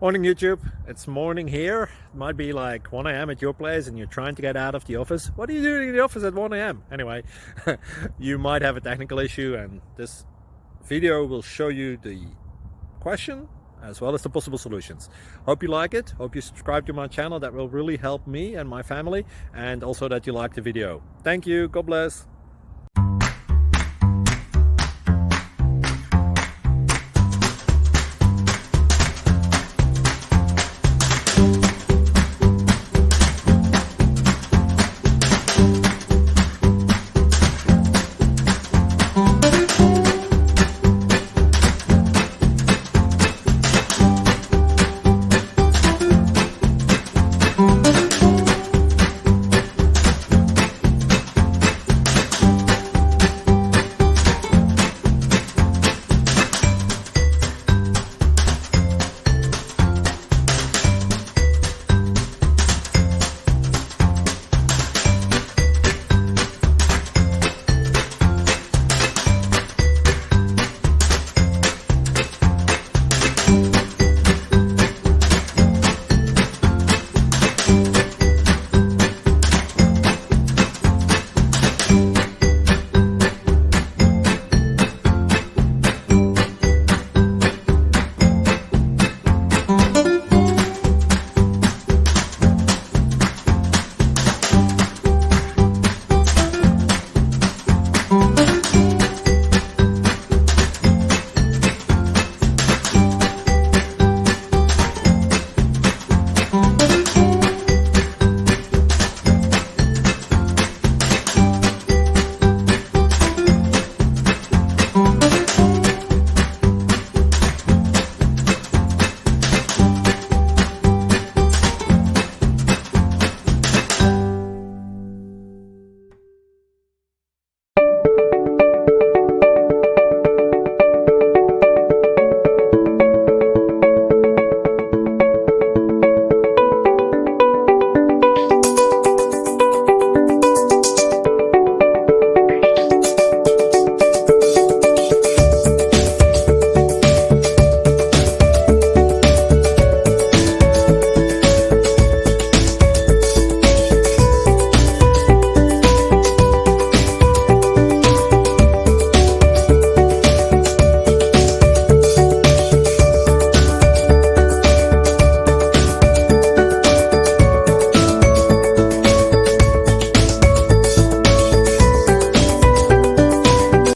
Morning YouTube, it's morning here. It might be like 1 a.m. at your place and you're trying to get out of the office. What are you doing in the office at 1 a.m? Anyway, you might have a technical issue and this video will show you the question as well as the possible solutions. Hope you like it, hope you subscribe to my channel. That will really help me and my family, and also that you like the video. Thank you, God bless.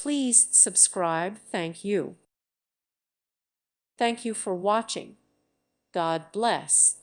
Please subscribe. Thank you. Thank you for watching. God bless.